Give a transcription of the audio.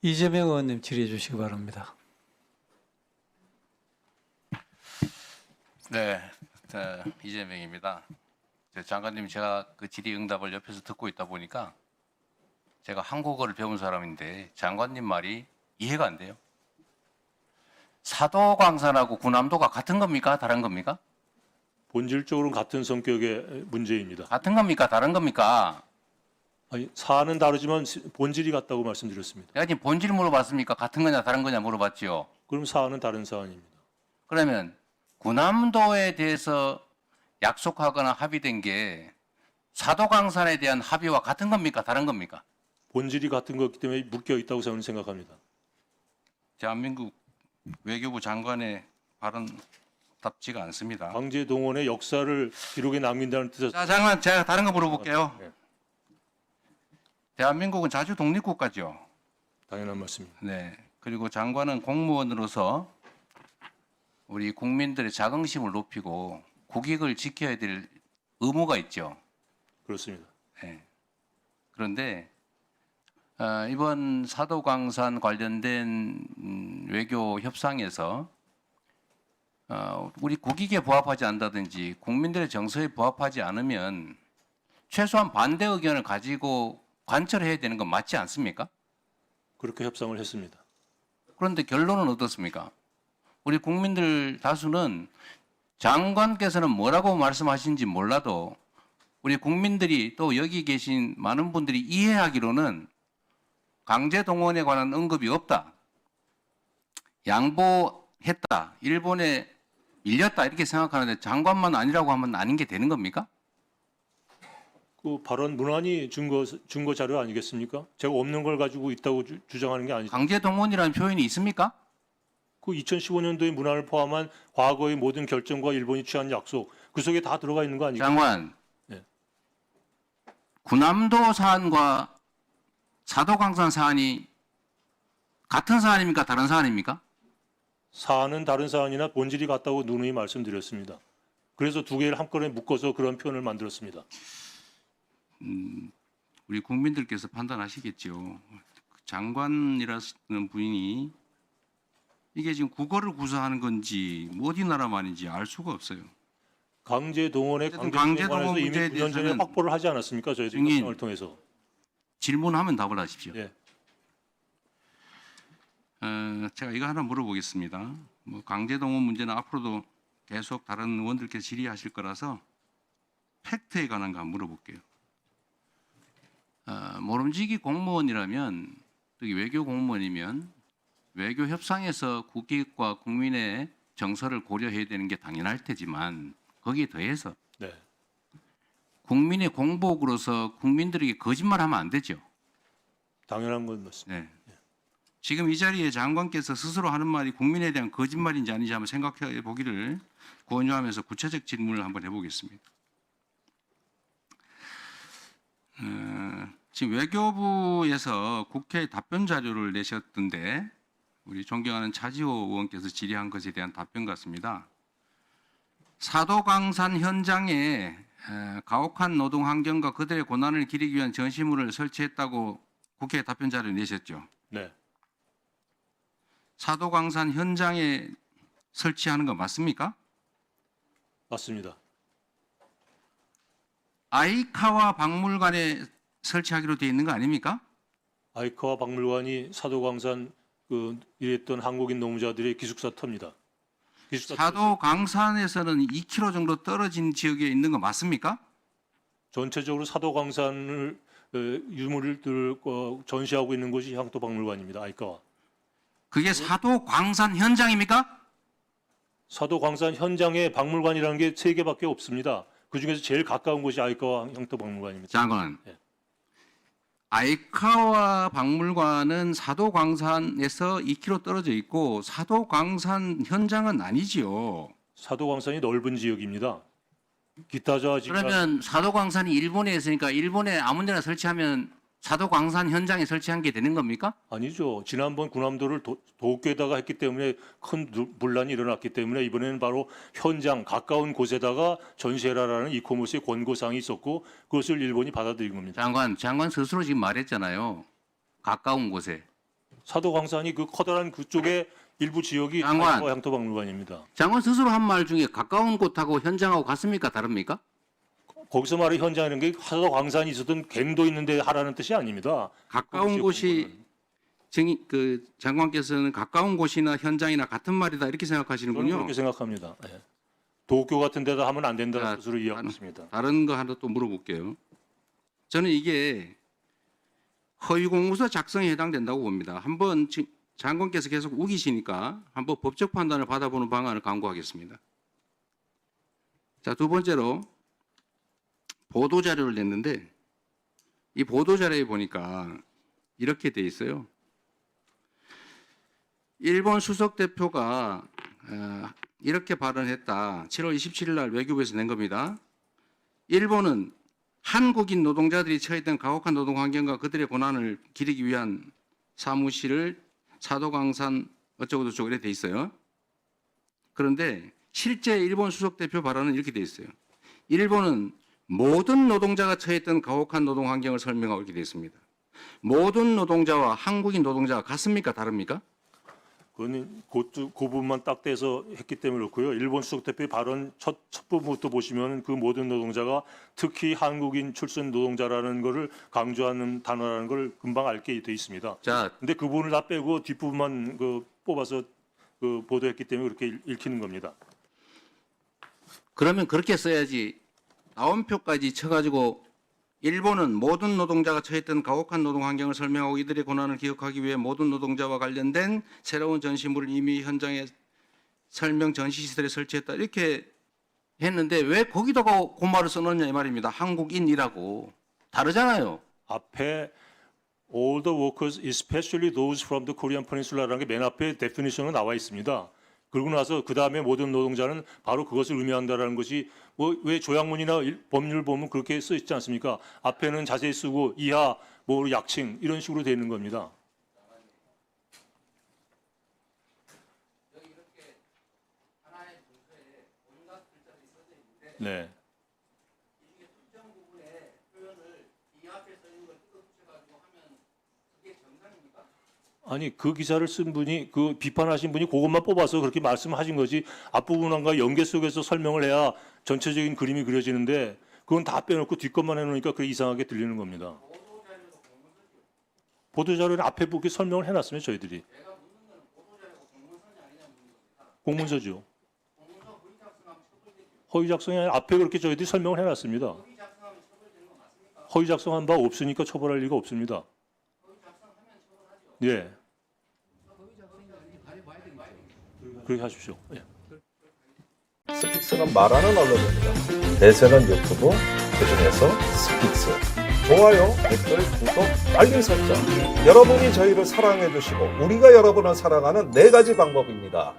이재명 의원님 질의해 주시기 바랍니다. 네, 이재명입니다. 장관님, 제가 그 질의 응답을 옆에서 듣고 있다 보니까 제가 한국어를 배운 사람인데 장관님 말이 이해가 안 돼요. 사도광산하고 군함도가 같은 겁니까? 다른 겁니까? 본질적으로는 같은 성격의 문제입니다. 같은 겁니까? 다른 겁니까? 아니, 사안은 다르지만 본질이 같다고 말씀드렸습니다. 내가 지금 본질 물어봤습니까? 같은 거냐 다른 거냐 물어봤지요. 그럼 사안은 다른 사안입니다. 그러면 군함도에 대해서 약속하거나 합의된 게 사도광산에 대한 합의와 같은 겁니까? 다른 겁니까? 본질이 같은 거기 때문에 묶여 있다고 저는 생각합니다. 대한민국 외교부 장관의 발언답지가 않습니다. 강제 동원의 역사를 기록에 남긴다는 뜻에서 자, 장관, 제가 다른 거 물어볼게요. 네. 대한민국은 자주 독립국가죠. 당연한 말씀입니다. 네. 그리고 장관은 공무원으로서 우리 국민들의 자긍심을 높이고 국익을 지켜야 될 의무가 있죠. 그렇습니다. 네. 그런데 이번 사도광산 관련된 외교 협상에서 우리 국익에 부합하지 않다든지 국민들의 정서에 부합하지 않으면 최소한 반대 의견을 가지고 관철해야 되는 건 맞지 않습니까? 그렇게 협상을 했습니다. 그런데 결론은 어떻습니까? 우리 국민들 다수는 장관께서는 뭐라고 말씀하신지 몰라도 우리 국민들이 또 여기 계신 많은 분들이 이해하기로는 강제동원에 관한 언급이 없다. 양보했다. 일본에 밀렸다. 이렇게 생각하는데 장관만 아니라고 하면 아닌 게 되는 겁니까? 그 발언 문안이 증거 자료 아니겠습니까? 제가 없는 걸 가지고 있다고 주장하는 게 아니죠. 강제동원이라는 표현이 있습니까? 그 2015년도의 문안을 포함한 과거의 모든 결정과 일본이 취한 약속 그 속에 다 들어가 있는 거 아니겠습니까? 장관, 네. 군함도 사안과 사도광산 사안이 같은 사안입니까? 다른 사안입니까? 사안은 다른 사안이나 본질이 같다고 누누이 말씀드렸습니다. 그래서 두 개를 한꺼번에 묶어서 그런 표현을 만들었습니다. 우리 국민들께서 판단하시겠죠. 장관이라는 분이 이게 지금 국어를 구사하는 건지 어디 나라 말인지 알 수가 없어요. 강제 동원에 어쨌든 강제동원에서 강제동원 이미 문제에 9년 전에 대해서는 확보를 하지 않았습니까? 저희 증인. 협상을 통해서. 질문하면 답을 하십시오. 예. 제가 이거 하나 물어보겠습니다. 뭐 강제동원 문제는 앞으로도 계속 다른 의원들께서 질의하실 거라서 팩트에 관한 거 한번 물어볼게요. 모름지기 공무원이라면, 특히 외교 공무원이면 외교 협상에서 국익과 국민의 정서를 고려해야 되는 게 당연할 테지만 거기에 더해서 네. 국민의 공복으로서 국민들에게 거짓말하면 안 되죠. 당연한 건 맞습니다. 네. 지금 이 자리에 장관께서 스스로 하는 말이 국민에 대한 거짓말인지 아닌지 한번 생각해 보기를 권유하면서 구체적 질문을 한번 해보겠습니다. 지금 외교부에서 국회에 답변 자료를 내셨던데 우리 존경하는 차지호 의원께서 질의한 것에 대한 답변 같습니다. 사도광산 현장에 가혹한 노동 환경과 그들의 고난을 기리기 위한 전시물을 설치했다고 국회에 답변 자료를 내셨죠. 네. 사도광산 현장에 설치하는 거 맞습니까? 맞습니다. 아이카와 박물관에 설치하기로 되어 있는 거 아닙니까? 아이카와 박물관이 사도광산 일했던 한국인 노무자들의 기숙사 터입니다. 기숙사 사도광산에서는 2km 정도 떨어진 지역에 있는 거 맞습니까? 전체적으로 사도광산을 유물을 전시하고 있는 곳이 향토박물관입니다. 아이카와. 그게 사도광산 현장입니까? 사도광산 현장에 박물관이라는 게 3개밖에 없습니다. 그 중에서 제일 가까운 곳이 아이카와 향토박물관입니다. 장관, 네. 아이카와 박물관은 사도광산에서 2km 떨어져 있고 사도광산 현장은 아니지요. 사도광산이 넓은 지역입니다. 기타자 지금 그러면 사도광산이 일본에 있으니까 일본에 아무 데나 설치하면 사도광산 현장에 설치한 게 되는 겁니까? 아니죠. 지난번 군함도를 도쿄에다가 했기 때문에 큰 분란이 일어났기 때문에 이번에는 바로 현장 가까운 곳에다가 전시해라라는 이코모스의 권고사항이 있었고 그것을 일본이 받아들인 겁니다. 장관 스스로 지금 말했잖아요. 가까운 곳에. 사도광산이 그 커다란 그쪽에 일부 지역이 장관. 향토박물관입니다. 장관 스스로 한 말 중에 가까운 곳하고 현장하고 같습니까? 다릅니까? 거기서 말하는 현장이라는 게 사도광산이 있었던 갱도 있는데 하라는 뜻이 아닙니다. 가까운 곳이 그 장관께서는 가까운 곳이나 현장이나 같은 말이다 이렇게 저는 생각하시는군요. 그렇게 생각합니다. 예. 도쿄 같은 데다 하면 안 된다는 자, 뜻으로 이해하고 있습니다. 다른 거 하나 또 물어볼게요. 저는 이게 허위 공문서 작성에 해당된다고 봅니다. 한번 장관께서 계속 우기시니까 한번 법적 판단을 받아보는 방안을 강구하겠습니다. 자, 두 번째로 보도 자료를 냈는데 이 보도 자료에 보니까 이렇게 돼 있어요. 일본 수석 대표가 이렇게 발언했다. 7월 27일 날 외교부에서 낸 겁니다. 일본은 한국인 노동자들이 처했던 가혹한 노동 환경과 그들의 고난을 기리기 위한 사무실을 사도광산 어쩌고 저쩌고 이렇게 돼 있어요. 그런데 실제 일본 수석 대표 발언은 이렇게 돼 있어요. 일본은 모든 노동자가 처했던 가혹한 노동 환경을 설명하고 이렇게 돼 있습니다. 모든 노동자와 한국인 노동자가 같습니까? 다릅니까? 그거는 그 부분만 딱 떼서 했기 때문에 그렇고요. 일본 수석 대표의 발언 첫 부분부터 보시면 그 모든 노동자가 특히 한국인 출신 노동자라는 것을 강조하는 단어라는 걸 금방 알게 돼 있습니다. 자, 근데 그 부분을 다 빼고 뒷부분만 뽑아서 보도했기 때문에 그렇게 읽히는 겁니다. 그러면 그렇게 써야지 나온표까지 쳐가지고 일본은 모든 노동자가 처했던 가혹한 노동 환경을 설명하고 이들의 고난을 기억하기 위해 모든 노동자와 관련된 새로운 전시물을 이미 현장에 설명 전시시설에 설치했다 이렇게 했는데 왜 거기다가 그 말을 써놓냐 이 말입니다. 한국인이라고 다르잖아요. 앞에 all the workers, especially those from the Korean Peninsula라는 게 맨 앞에 데피니션으로 나와 있습니다. 그러고 나서 그 다음에 모든 노동자는 바로 그것을 의미한다라는 것이 왜 조약문이나 법률 보면 그렇게 써 있지 않습니까? 앞에는 자세히 쓰고 이하 뭐 약칭 이런 식으로 되는 겁니다. 네. 아니 그 기사를 쓴 분이 그 비판하신 분이 그것만 뽑아서 그렇게 말씀하신 거지 앞부분과 연계 속에서 설명을 해야 전체적인 그림이 그려지는데 그건 다 빼놓고 뒷것만 해놓으니까 그게 이상하게 들리는 겁니다. 보도자료는 앞에 보기 설명을 해놨습니다. 저희들이. 공문서죠. 허위 작성이 아니라 앞에 그렇게 저희들이 설명을 해놨습니다. 허위 작성한 바 없으니까 처벌할 리가 없습니다. 예. 그렇게 하십시오. 예. 스픽스는 말하는 언론입니다. 대세는 유튜브, 그중에서 스픽스. 좋아요, 댓글, 구독, 알림 설정. 여러분이 저희를 사랑해 주시고 우리가 여러분을 사랑하는 4가지 방법입니다.